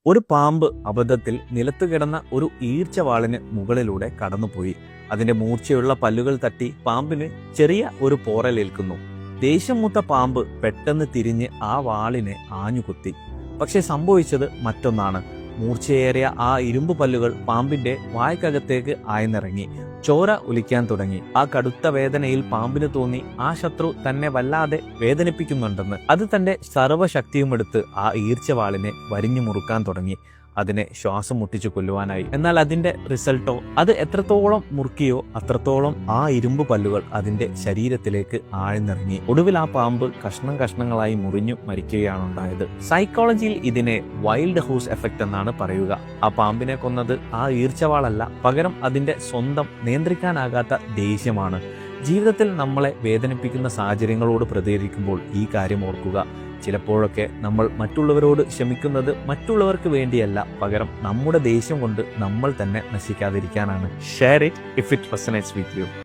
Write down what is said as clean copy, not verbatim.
ഒരു പാമ്പ് അബദ്ധത്തിൽ നിലത്തു കിടന്ന ഒരു ഈർച്ചവാളിന് മുകളിലൂടെ കടന്നുപോയി. അതിന്റെ മൂർച്ചയുള്ള പല്ലുകൾ തട്ടി പാമ്പിന് ചെറിയ ഒരു പോറലേൽക്കുന്നു. ദേഷ്യം മൂത്ത പാമ്പ് പെട്ടെന്ന് തിരിഞ്ഞ് ആ വാളിനെ ആഞ്ഞുകുത്തി. പക്ഷെ സംഭവിച്ചത് മറ്റൊന്നാണ്. മൂർച്ചയേറിയ ആ ഇരുമ്പ് പല്ലുകൾ പാമ്പിന്റെ വായ്ക്കകത്തേക്ക് ആഴ്ന്നിറങ്ങി. ചോര ഒലിക്കാൻ തുടങ്ങി. ആ കടുത്ത വേദനയിൽ പാമ്പിന് തോന്നി ആ ശത്രു തന്നെ വല്ലാതെ വേദനിപ്പിക്കുന്നുണ്ടെന്ന്. അത് തന്റെ സർവ്വശക്തിയുമെടുത്ത് ആ ഈർച്ചവാളിനെ വരിഞ്ഞു മുറുക്കാൻ തുടങ്ങി. അതിനെ ശ്വാസം മുട്ടിച്ചു കൊല്ലുവാനായി. എന്നാൽ അതിന്റെ റിസൾട്ടോ, അത് എത്രത്തോളം മുറുക്കിയോ അത്രത്തോളം ആ ഇരുമ്പ് പല്ലുകൾ അതിന്റെ ശരീരത്തിലേക്ക് ആഴ്ന്നിറങ്ങി. ഒടുവിൽ ആ പാമ്പ് കഷ്ണം കഷ്ണങ്ങളായി മുറിഞ്ഞു മരിക്കുകയാണ് ഉണ്ടായത്. സൈക്കോളജിയിൽ ഇതിനെ വൈൽഡ് ഹൗസ് എഫക്റ്റ് എന്നാണ് പറയുക. ആ പാമ്പിനെ കൊന്നത് ആ ഈർച്ചവാളല്ല, പകരം അതിന്റെ സ്വന്തം നിയന്ത്രിക്കാനാകാത്ത ദേഷ്യമാണ്. ജീവിതത്തിൽ നമ്മളെ വേദനിപ്പിക്കുന്ന സാഹചര്യങ്ങളോട് പ്രതികരിക്കുമ്പോൾ ഈ കാര്യം ഓർക്കുക. ചിലപ്പോഴൊക്കെ നമ്മൾ മറ്റുള്ളവരോട് ക്ഷമിക്കുന്നത് മറ്റുള്ളവർക്ക് വേണ്ടിയല്ല, പകരം നമ്മുടെ ദേഷ്യം കൊണ്ട് നമ്മൾ തന്നെ നശിക്കാതിരിക്കാനാണ്. Share it if it resonates with U.